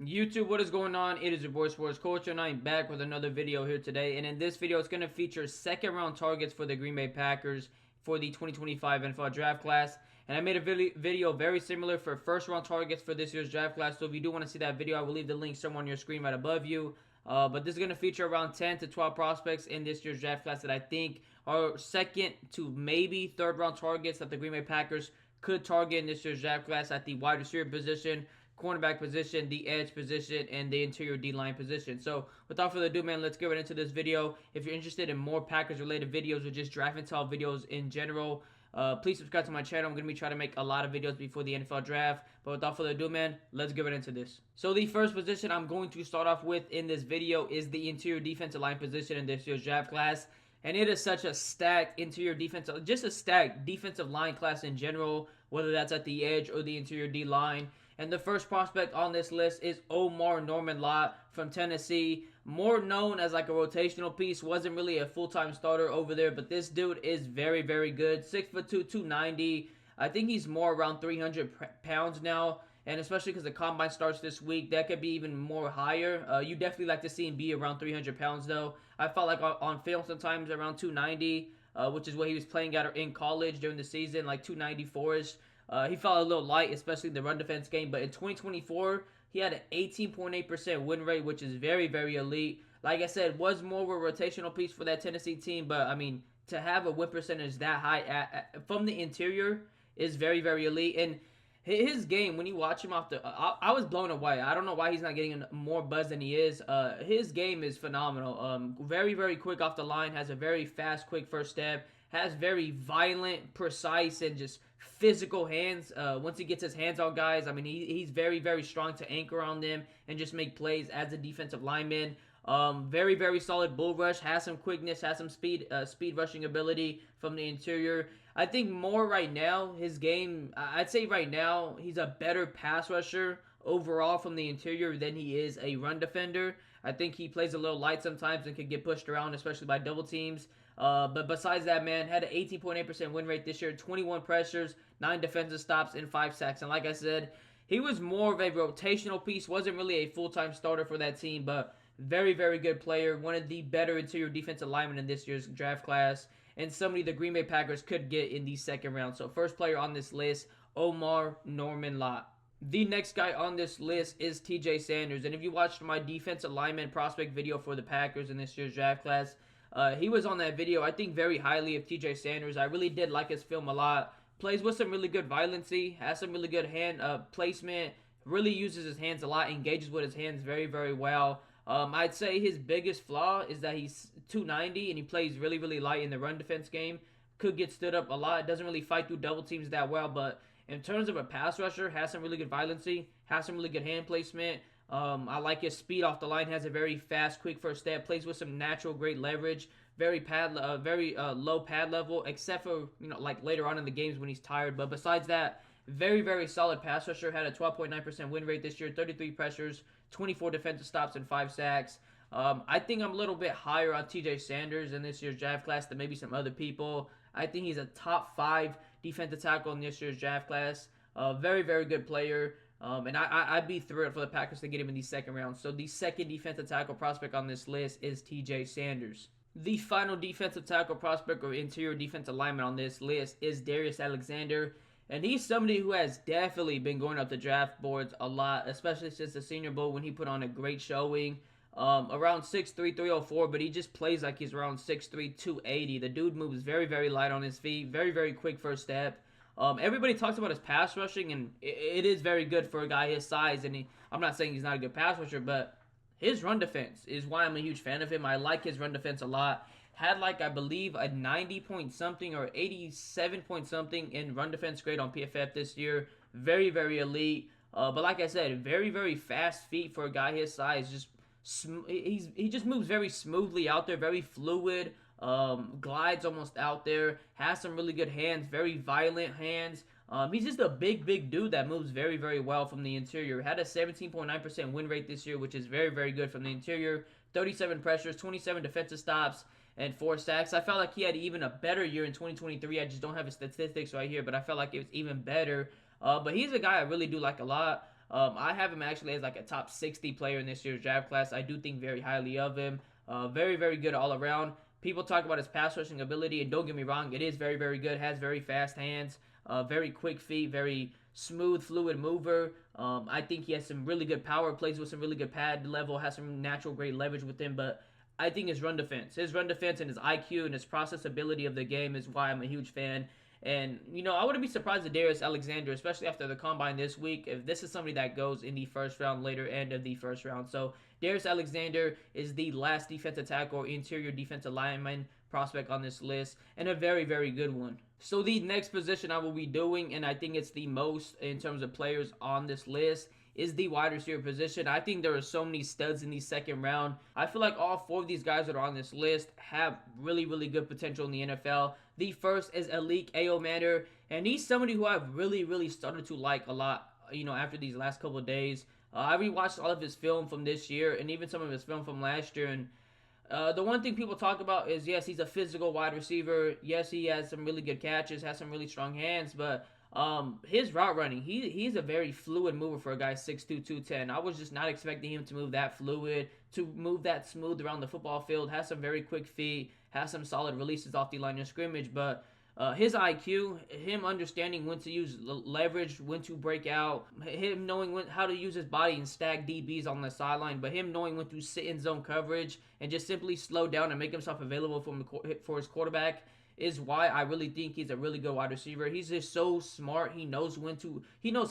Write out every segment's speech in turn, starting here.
YouTube, what is going on? It is your boy Sports Culture, and I'm back with another video here today. And in this video, it's going to feature second round targets for the Green Bay Packers for the 2025 NFL Draft class. And I made a video very similar for first round targets for this year's draft class. So if you do want to see that video, I will leave the link somewhere on your screen right above you. But this is going to feature around 10 to 12 prospects in this year's draft class that I think are second to maybe third round targets that the Green Bay Packers could target in this year's draft class at the wide receiver position, cornerback position, the edge position, and the interior D-line position. So without further ado, man, let's get right into this video. If you're interested in more Packers-related videos or just draft intel videos in general, please subscribe to my channel. I'm going to be trying to make a lot of videos before the NFL draft. But without further ado, man, let's get right into this. So the first position I'm going to start off with in this video is the interior defensive line position in this year's draft class. And it is such a stacked interior defensive, just a stacked defensive line class in general, whether that's at the edge or the interior D-line. And the first prospect on this list is Omar Norman-Lott from Tennessee. More known as like a rotational piece. Wasn't really a full-time starter over there, but this dude is very, very good. 6'2", 290. I think he's more around 300 pounds now. And especially because the combine starts this week, that could be even more higher. You definitely like to see him be around 300 pounds, though. I felt like on film sometimes around 290, which is what he was playing at in college during the season, like 294-ish. He felt a little light, especially in the run defense game. But in 2024, he had an 18.8% win rate, which is very, very elite. Like I said, was more of a rotational piece for that Tennessee team. But, I mean, to have a win percentage that high from the interior is very, very elite. And his game, when you watch him off the... I was blown away. I don't know why he's not getting more buzz than he is. His game is phenomenal. Very, very quick off the line. Has a very fast, quick first step. Has very violent, precise, and just physical hands. Once he gets his hands on guys, I mean, he's very, very strong to anchor on them and just make plays as a defensive lineman. Very, very solid bull rush. Has some quickness. Has some speed rushing ability from the interior. I think more right now, his game, I'd say right now, he's a better pass rusher overall from the interior than he is a run defender. I think he plays a little light sometimes and can get pushed around, especially by double teams. But besides that, man, had an 18.8% win rate this year, 21 pressures, 9 defensive stops, and 5 sacks. And like I said, he was more of a rotational piece, wasn't really a full-time starter for that team, but very, very good player, one of the better interior defensive linemen in this year's draft class, and somebody the Green Bay Packers could get in the second round. So first player on this list, Omar Norman-Lott. The next guy on this list is TJ Sanders. And if you watched my defensive lineman prospect video for the Packers in this year's draft class, he was on that video. I think very highly of TJ Sanders. I really did like his film a lot. Plays with some really good violency, has some really good hand placement, really uses his hands a lot, engages with his hands very, very well. I'd say his biggest flaw is that he's 290 and he plays really, really light in the run defense game. Could get stood up a lot. Doesn't really fight through double teams that well, but in terms of a pass rusher, has some really good violency, has some really good hand placement. I like his speed off the line, has a very fast, quick first step, plays with some natural great leverage, very low pad level, except for, like later on in the games when he's tired. But besides that, very, very solid pass rusher. Had a 12.9% win rate this year, 33 pressures, 24 defensive stops, and 5 sacks. I think I'm a little bit higher on TJ Sanders in this year's draft class than maybe some other people. I think he's a top 5 defensive tackle in this year's draft class. Very, very good player. And I'd be thrilled for the Packers to get him in the second round. So the second defensive tackle prospect on this list is TJ Sanders. The final defensive tackle prospect or interior defensive lineman on this list is Darius Alexander. And he's somebody who has definitely been going up the draft boards a lot, especially since the Senior Bowl when he put on a great showing. Around 6'3", 304, but he just plays like he's around 6'3", 280. The dude moves very, very light on his feet. Very, very quick first step. Everybody talks about his pass rushing, and it is very good for a guy his size. And I'm not saying he's not a good pass rusher, but his run defense is why I'm a huge fan of him. I like his run defense a lot. Had like, I believe, a 90-point-something or 87-point-something in run defense grade on PFF this year. Very, very elite. But like I said, very, very fast feet for a guy his size. He just moves very smoothly out there, very fluid. Glides almost out there, has some really good hands, very violent hands. He's just a big dude that moves very, very well from the interior. Had a 17.9% win rate this year, which is very, very good from the interior. 37 pressures, 27 defensive stops, and 4 sacks. I felt like he had even a better year in 2023. I just don't have his statistics right here, but I felt like it was even better. But he's a guy I really do like a lot. I have him actually as like a top 60 player in this year's draft class. I do think very highly of him. Very, very good all around. People talk about his pass rushing ability, and don't get me wrong, it is very, very good. Has very fast hands, very quick feet, very smooth, fluid mover. I think he has some really good power, plays with some really good pad level, has some natural great leverage with him, but I think his run defense and his IQ and his processability of the game is why I'm a huge fan. And, I wouldn't be surprised if Darius Alexander, especially after the combine this week, if this is somebody that goes in the first round, later end of the first round. So, Darius Alexander is the last defensive tackle or interior defensive lineman prospect on this list, and a very, very good one. So, the next position I will be doing, and I think it's the most in terms of players on this list, is the wide receiver position. I think there are so many studs in the second round. I feel like all 4 of these guys that are on this list have really, really good potential in the NFL. The first is Alik Ayomander, and he's somebody who I've really, really started to like a lot, after these last couple of days. I rewatched all of his film from this year and even some of his film from last year, and the one thing people talk about is, yes, he's a physical wide receiver. Yes, he has some really good catches, has some really strong hands, but his route running, he's a very fluid mover for a guy 6'2", 210. I was just not expecting him to move that fluid, to move that smooth around the football field. Has some very quick feet, has some solid releases off the line of scrimmage, but his IQ, him understanding when to use leverage, when to break out, him knowing how to use his body and stack DBs on the sideline, but him knowing when to sit in zone coverage and just simply slow down and make himself available for his quarterback is why I really think he's a really good wide receiver. He's just so smart. He knows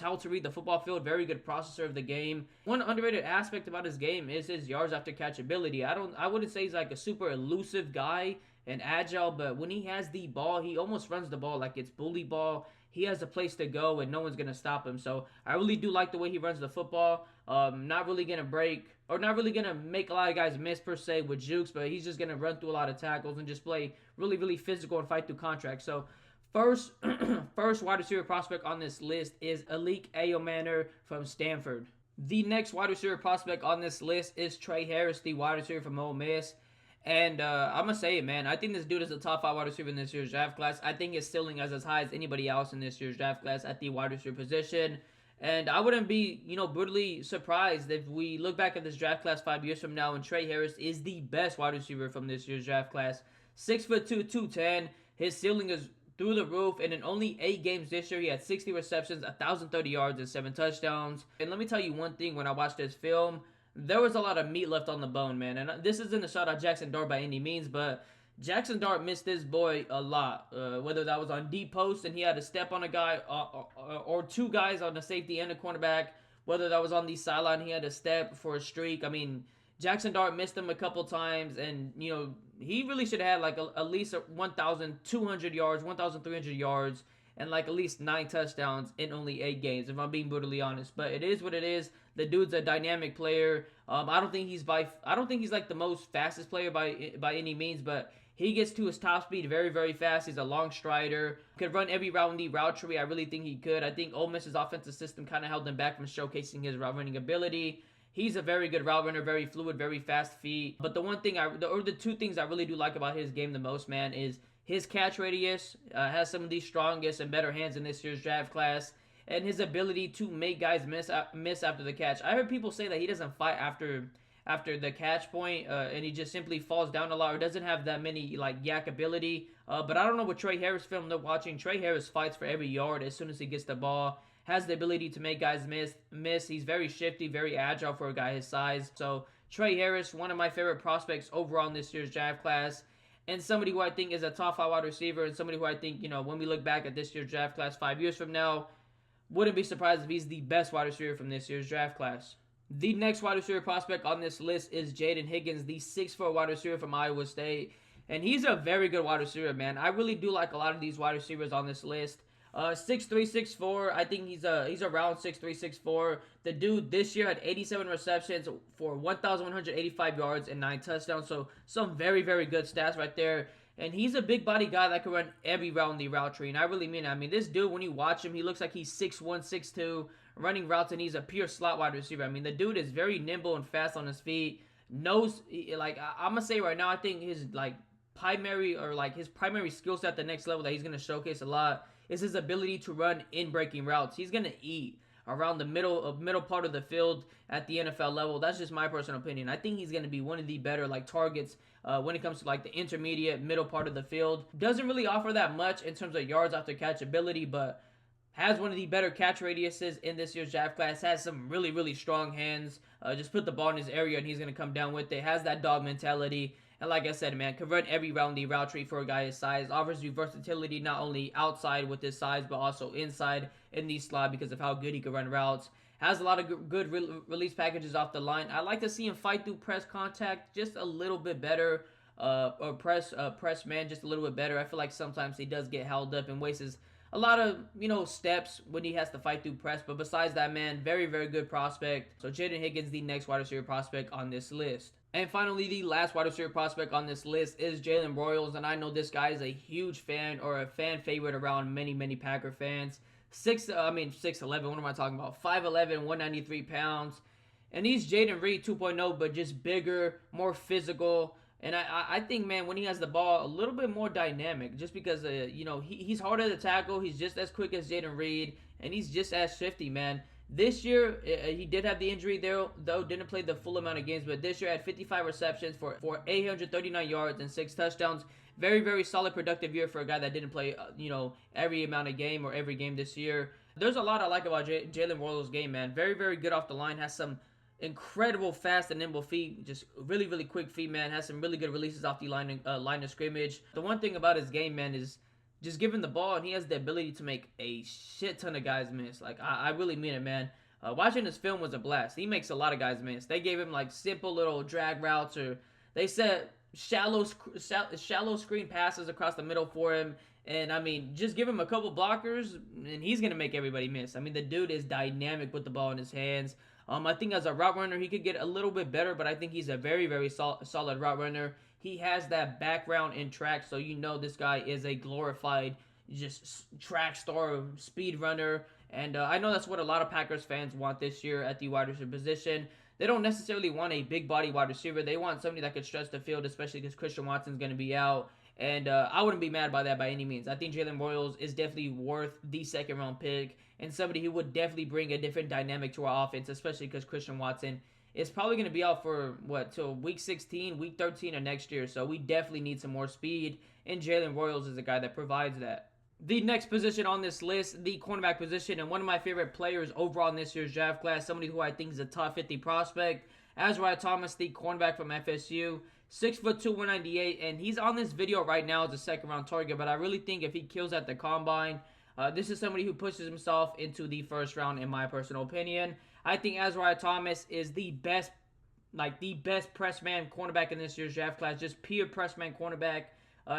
how to read the football field. Very good processor of the game. One underrated aspect about his game is his yards after catch ability. I wouldn't say he's like a super elusive guy and agile, but when he has the ball, he almost runs the ball like it's bully ball. He has a place to go, and no one's going to stop him. So I really do like the way he runs the football. Not really going to break, or not really going to make a lot of guys miss, per se, with jukes, but he's just going to run through a lot of tackles and just play really, really physical and fight through contracts. So first wide receiver prospect on this list is Alik Ayomander from Stanford. The next wide receiver prospect on this list is Trey Harris, the wide receiver from Ole Miss. And I'm going to say it, man. I think this dude is a top 5 wide receiver in this year's draft class. I think his ceiling is as high as anybody else in this year's draft class at the wide receiver position. And I wouldn't be, brutally surprised if we look back at this draft class 5 years from now and Trey Harris is the best wide receiver from this year's draft class. 6'2", 210. His ceiling is through the roof, and in only 8 games this year, he had 60 receptions, 1,030 yards, and 7 touchdowns. And let me tell you one thing, when I watched this film, there was a lot of meat left on the bone, man. And this isn't a shot at Jackson Dart by any means, but Jackson Dart missed this boy a lot. Whether that was on deep post and he had to step on a guy, or 2 guys on the safety and a cornerback. Whether that was on the sideline, he had to step for a streak. I mean, Jackson Dart missed him a couple times, and, he really should have had like at least 1,200 yards, 1,300 yards, and like at least 9 touchdowns in only 8 games, if I'm being brutally honest. But it is what it is. The dude's a dynamic player. I don't think he's like the most fastest player by any means, but he gets to his top speed very, very fast. He's a long strider. Could run every route in the route tree. I really think he could. I think Ole Miss's offensive system kind of held him back from showcasing his route running ability. He's a very good route runner, very fluid, very fast feet. But the 2 things I really do like about his game the most, man, is his catch radius. Has some of the strongest and better hands in this year's draft class. And his ability to make guys miss after the catch. I heard people say that he doesn't fight after the catch point, and he just simply falls down a lot or doesn't have that many yak ability. But I don't know what Trey Harris film they're watching. Trey Harris fights for every yard as soon as he gets the ball. Has the ability to make guys miss. He's very shifty, very agile for a guy his size. So Trey Harris, one of my favorite prospects overall in this year's draft class. And somebody who I think is a top 5 wide receiver, and somebody who I think, when we look back at this year's draft class 5 years from now, wouldn't be surprised if he's the best wide receiver from this year's draft class. The next wide receiver prospect on this list is Jaden Higgins, the 6'4" wide receiver from Iowa State. And he's a very good wide receiver, man. I really do like a lot of these wide receivers on this list. 6'3", 6'4". I think he's around 6'3", 6'4". The dude this year had 87 receptions for 1,185 yards and 9 touchdowns. So some very, very good stats right there. And he's a big body guy that can run every route in the route tree. And I really mean it. I mean, this dude, when you watch him, he looks like he's 6'1", 6'2", running routes, and he's a pure slot wide receiver. I mean, the dude is very nimble and fast on his feet. Knows, I'm going to say right now, I think his, primary skill set at the next level that he's going to showcase a lot is his ability to run in breaking routes. He's going to eat around the middle part of the field at the NFL level. That's just my personal opinion. I think he's going to be one of the better like targets when it comes to like the intermediate middle part of the field. Doesn't really offer that much in terms of yards after catch ability, but has one of the better catch radiuses in this year's draft class. Has some really strong hands. Just put the ball in his area and he's going to come down with it. Has that dog mentality. And like I said, man, can run every round the route tree for a guy his size. Offers you versatility not only outside with his size, but also inside in the slot because of how good he can run routes. Has a lot of good release packages off the line. I like to see him fight through press contact just a little bit better. Or press man just a little bit better. I feel like sometimes he does get held up and wastes a lot of, steps when he has to fight through press. But besides that, man, very good prospect. So Jaden Higgins, the next wide receiver prospect on this list. And finally, the last wide receiver prospect on this list is Jalen Broyles. And I know this guy is a huge fan or a fan favorite around many Packer fans. 6'11", what am I talking about? 5'11", 193 pounds. And he's Jaden Reed 2.0, but just bigger, more physical. And I think, man, when he has the ball, a little bit more dynamic. Just because, he's harder to tackle. He's just as quick as Jaden Reed. And he's just as shifty, man. This year, he did have the injury there, though. Didn't play the full amount of games. But this year, had 55 receptions for 839 yards and 6 touchdowns. Very solid, productive year for a guy that didn't play, every amount of game or every game this year. There's a lot I like about Jalen Broyles' game, man. Very good off the line. Has some incredible fast and nimble feet. Just really quick feet, man. Has some really good releases off the line of scrimmage. The one thing about his game, man, is just given the ball, and he has the ability to make a shit ton of guys miss. Like, I really mean it, man. Watching this film was a blast. He makes a lot of guys miss. They gave him, like, simple little drag routes, or they set shallow screen passes across the middle for him. And, I mean, just give him a couple blockers, and he's going to make everybody miss. I mean, the dude is dynamic with the ball in his hands. I think as a route runner, he could get a little bit better, but I think he's a very solid route runner. He has that background in track, so this guy is a glorified just track star, speed runner. And I know that's what a lot of Packers fans want this year at the wide receiver position. They don't necessarily want a big body wide receiver. They want somebody that could stretch the field, especially because Christian Watson's going to be out. And I wouldn't be mad by that by any means. I think Jalen Broyles is definitely worth the second-round pick and somebody who would definitely bring a different dynamic to our offense, especially because Christian Watson is probably going to be out for, till week 16, week 13 of next year. So we definitely need some more speed, and Jalen Broyles is the guy that provides that. The next position on this list, the cornerback position, and one of my favorite players overall in this year's draft class, somebody who I think is a top 50 prospect, Azariah Thomas, the cornerback from FSU. 6'2", 198, and he's on this video right now as a second-round target, but I really think if he kills at the combine, this is somebody who pushes himself into the first round, in my personal opinion. I think Azariah Thomas is the best press man cornerback in this year's draft class, just pure press man cornerback.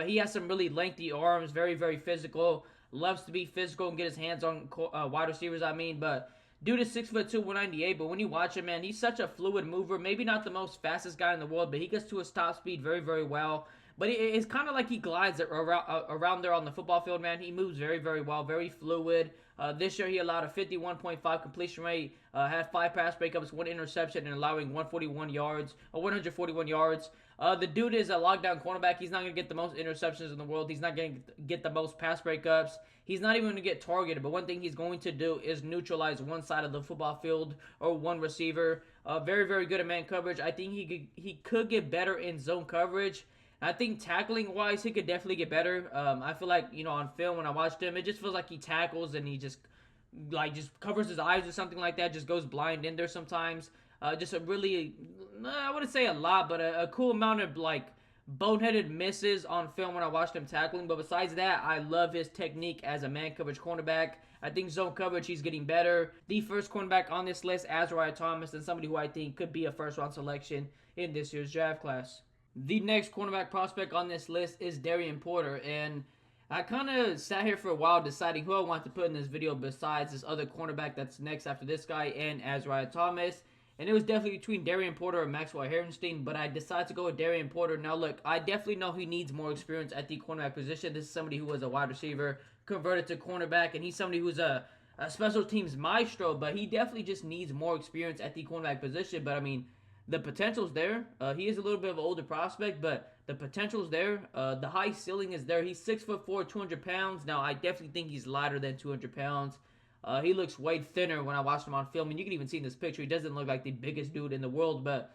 He has some really lengthy arms, very physical, loves to be physical and get his hands on wide receivers, but dude is 6'2", 198, but when you watch him, man, he's such a fluid mover. Maybe not the most fastest guy in the world, but he gets to his top speed very well. But it's kind of like he glides around there on the football field, man. He moves very well, very fluid. This year, he allowed a 51.5 completion rate, had 5 pass breakups, 1 interception, and allowing 141 yards. The dude is a lockdown cornerback. He's not going to get the most interceptions in the world. He's not going to get the most pass breakups. He's not even going to get targeted. But one thing he's going to do is neutralize one side of the football field or one receiver. Very good at man coverage. I think he could get better in zone coverage. I think tackling-wise, he could definitely get better. I feel like, on film when I watched him, it just feels like he tackles and he just covers his eyes or something like that, just goes blind in there sometimes. Just a really, I wouldn't say a lot, but a cool amount of, boneheaded misses on film when I watched him tackling. But besides that, I love his technique as a man coverage cornerback. I think zone coverage, he's getting better. The first cornerback on this list, Azariah Thomas, and somebody who I think could be a first-round selection in this year's draft class. The next cornerback prospect on this list is Darian Porter, and I kind of sat here for a while deciding who I want to put in this video besides this other cornerback that's next after this guy and Azariah Thomas. And it was definitely between Darian Porter and Maxwell Harrenstein, but I decided to go with Darian Porter. Now, look, I definitely know he needs more experience at the cornerback position. This is somebody who was a wide receiver, converted to cornerback, and he's somebody who's a special teams maestro, but he definitely just needs more experience at the cornerback position. But, the potential's there. He is a little bit of an older prospect, but the potential's there. The high ceiling is there. He's 6'4", 200 pounds. Now, I definitely think he's lighter than 200 pounds. He looks way thinner when I watched him on film, and you can even see in this picture, he doesn't look like the biggest dude in the world, but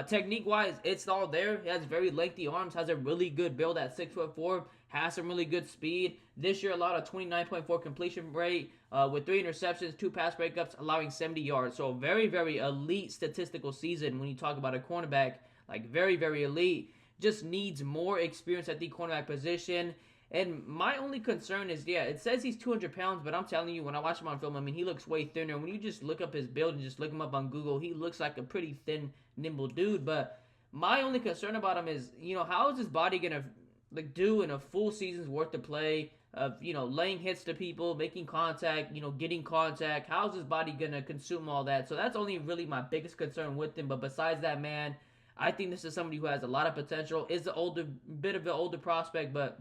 technique-wise, it's all there. He has very lengthy arms, has a really good build at 6'4", has some really good speed. This year, a lot of 29.4 completion rate with 3 interceptions, 2 pass breakups, allowing 70 yards. So very, very elite statistical season when you talk about a cornerback. Like very, very elite. Just needs more experience at the cornerback position. And my only concern is, yeah, it says he's 200 pounds, but I'm telling you, when I watch him on film, I mean, he looks way thinner. When you just look up his build and just look him up on Google, he looks like a pretty thin, nimble dude. But my only concern about him is, how is his body going to do in a full season's worth of play of, laying hits to people, making contact, getting contact? How's his body going to consume all that? So that's only really my biggest concern with him. But besides that, man, I think this is somebody who has a lot of potential. Is bit of an older prospect, but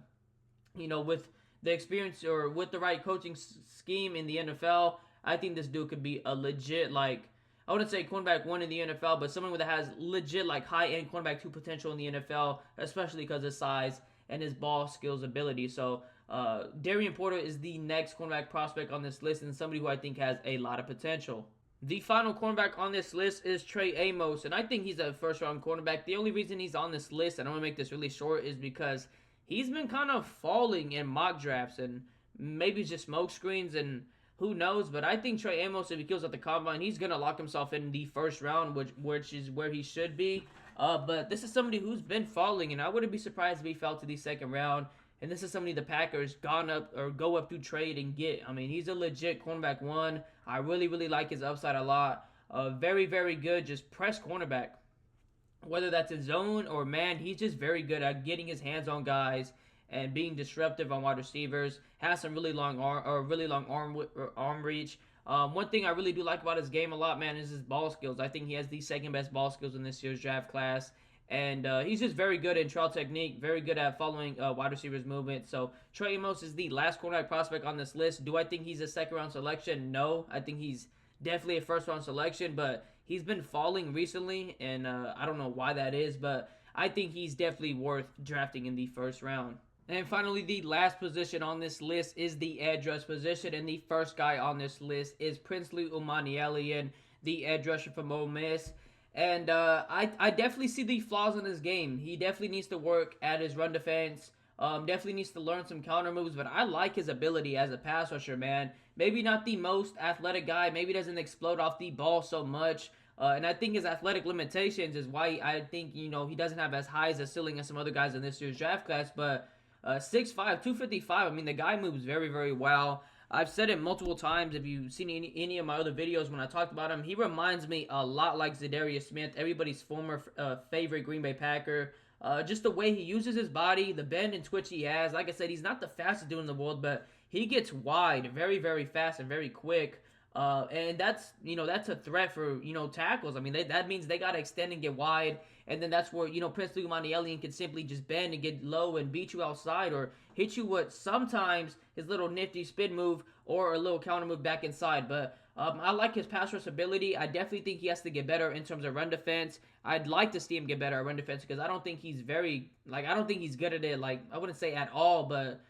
with the experience or with the right coaching scheme in the NFL, I think this dude could be a legit, I wouldn't say cornerback 1 in the NFL, but someone that has legit, high-end cornerback 2 potential in the NFL, especially because of his size and his ball skills ability. So, Darian Porter is the next cornerback prospect on this list and somebody who I think has a lot of potential. The final cornerback on this list is Trey Amos, and I think he's a first-round cornerback. The only reason he's on this list, and I'm going to make this really short, is because he's been kind of falling in mock drafts, and maybe it's just smoke screens, and who knows, but I think Trey Amos, if he kills at the combine, he's going to lock himself in the first round, which is where he should be. But this is somebody who's been falling, and I wouldn't be surprised if he fell to the second round. And this is somebody the Packers go up to trade and get. I mean, he's a legit cornerback 1. I really, really like his upside a lot. Very, very good, just press cornerback. Whether that's in zone or man, he's just very good at getting his hands on guys and being disruptive on wide receivers. Has some really long arm reach. One thing I really do like about his game a lot, man, is his ball skills. I think he has the second best ball skills in this year's draft class. And he's just very good in trail technique, very good at following wide receivers' movement. So Trey Amos is the last cornerback prospect on this list. Do I think he's a second-round selection? No. I think he's definitely a first-round selection, but he's been falling recently, and I don't know why that is, but I think he's definitely worth drafting in the first round. And finally, the last position on this list is the edge rush position, and the first guy on this list is Princely Umanmielen, the edge rusher from Ole Miss. And I definitely see the flaws in his game. He definitely needs to work at his run defense. Definitely needs to learn some counter moves, but I like his ability as a pass rusher, man. Maybe not the most athletic guy. Maybe doesn't explode off the ball so much. And I think his athletic limitations is why I think, he doesn't have as high as a ceiling as some other guys in this year's draft class. But 6'5", 255, I mean, the guy moves very, very well. I've said it multiple times. If you've seen any of my other videos when I talked about him, he reminds me a lot like Zadarius Smith, everybody's former favorite Green Bay Packer. Just the way he uses his body, the bend and twitch he has. Like I said, he's not the fastest dude in the world, but he gets wide very, very fast and very quick. And that's a threat for, tackles. I mean, that means they got to extend and get wide. And then that's where, Princely Umanmielen can simply just bend and get low and beat you outside or hit you with sometimes his little nifty spin move or a little counter move back inside. But I like his pass rush ability. I definitely think he has to get better in terms of run defense. I'd like to see him get better at run defense because I don't think he's I don't think he's good at it. I wouldn't say at all, but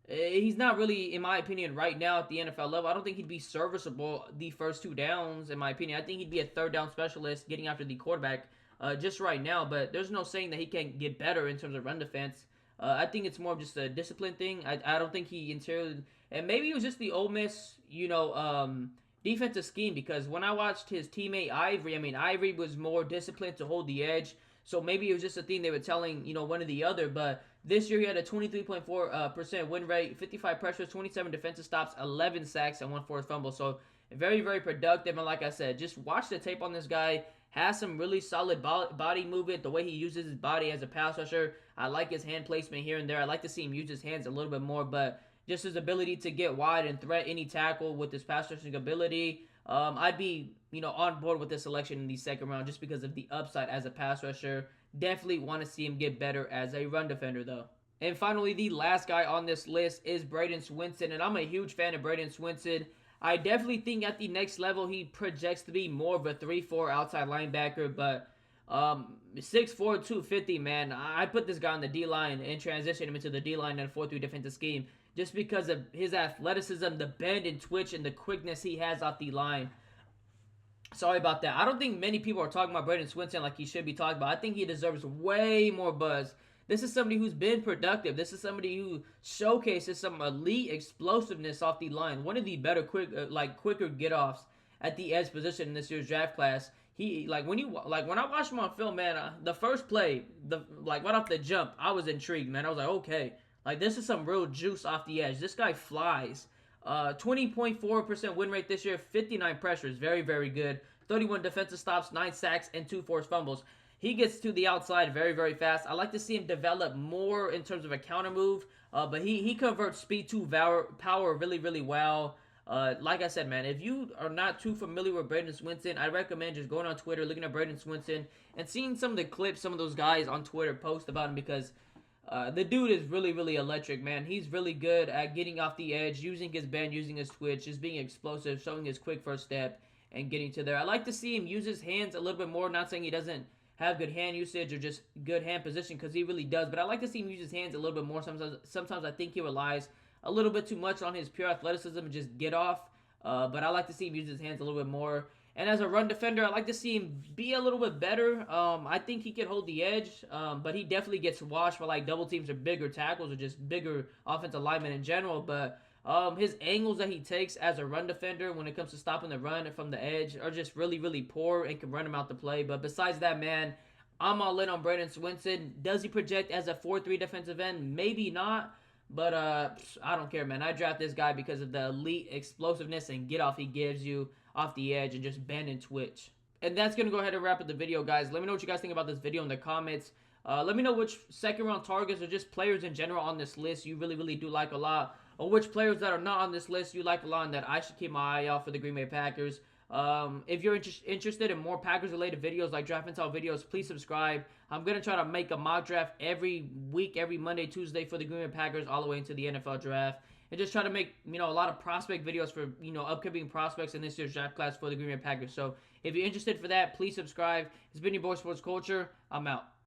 he's not really, in my opinion, right now at the NFL level. I don't think he'd be serviceable the first 2 downs, in my opinion. I think he'd be a third down specialist getting after the quarterback just right now, but there's no saying that he can't get better in terms of run defense. I think it's more of just a discipline thing. I don't think he interiorly, and maybe it was just the Ole Miss, defensive scheme, because when I watched his teammate Ivory, I mean, Ivory was more disciplined to hold the edge, so maybe it was just a thing they were telling, one or the other, but this year he had a 23.4% win rate, 55 pressures, 27 defensive stops, 11 sacks, and 1 forced fumble, so very, very productive, and like I said, just watch the tape on this guy. Has some really solid body movement, the way he uses his body as a pass rusher. I like his hand placement here and there. I like to see him use his hands a little bit more, but just his ability to get wide and threat any tackle with his pass rushing ability, I'd be, on board with this selection in the second round just because of the upside as a pass rusher. Definitely want to see him get better as a run defender, though. And finally, the last guy on this list is Braden Swinson, and I'm a huge fan of Braden Swinson. I definitely think at the next level he projects to be more of a 3-4 outside linebacker, but 6'4", 250, man. I put this guy on the D-line and transition him into the D-line and a 4-3 defensive scheme. just because of his athleticism, the bend and twitch, and the quickness he has off the line. Sorry about that. I don't think many people are talking about Braden Swinson like he should be talking about. I think he deserves way more buzz. This is somebody who's been productive. This is somebody who showcases some elite explosiveness off the line. One of the better quicker get-offs at the edge position in this year's draft class. He when I watched him on film, man, the first play, right off the jump, I was intrigued, man. I was like, okay, this is some real juice off the edge. This guy flies. 20.4% win rate this year, 59 pressures, very, very good. 31 defensive stops, 9 sacks, and 2 forced fumbles. He gets to the outside very, very fast. I like to see him develop more in terms of a counter move, but he converts speed to power really, really well. Like I said, man, if you are not too familiar with Braden Swinson, I recommend just going on Twitter, looking at Braden Swinson, and seeing some of the clips some of those guys on Twitter post about him, because the dude is really, really electric, man. He's really good at getting off the edge, using his bend, using his twitch, just being explosive, showing his quick first step, and getting to there. I like to see him use his hands a little bit more, not saying he doesn't have good hand usage or just good hand position, because he really does, but I like to see him use his hands a little bit more. Sometimes I think he relies a little bit too much on his pure athleticism and just get off, but I like to see him use his hands a little bit more. And as a run defender, I like to see him be a little bit better. I think he can hold the edge, but he definitely gets washed by double teams or bigger tackles or just bigger offensive linemen in general. But his angles that he takes as a run defender when it comes to stopping the run from the edge are just really, really poor and can run him out the play. But besides that, man, I'm all in on Braden Swinson. Does he project as a 4-3 defensive end? Maybe not. But I don't care, man. I draft this guy because of the elite explosiveness and get-off he gives you off the edge and just bend and twitch. And that's going to go ahead and wrap up the video, guys. Let me know what you guys think about this video in the comments. Let me know which second-round targets or just players in general on this list you really, really do like a lot, or which players that are not on this list you like a lot and that I should keep my eye out for the Green Bay Packers. If you're interested in more Packers-related videos like draft intel videos, please subscribe. I'm going to try to make a mock draft every week, every Monday, Tuesday for the Green Bay Packers all the way into the NFL draft. And just try to make, a lot of prospect videos for, upcoming prospects in this year's draft class for the Green Bay Packers. So if you're interested for that, please subscribe. It's been your boy Sports Culture. I'm out.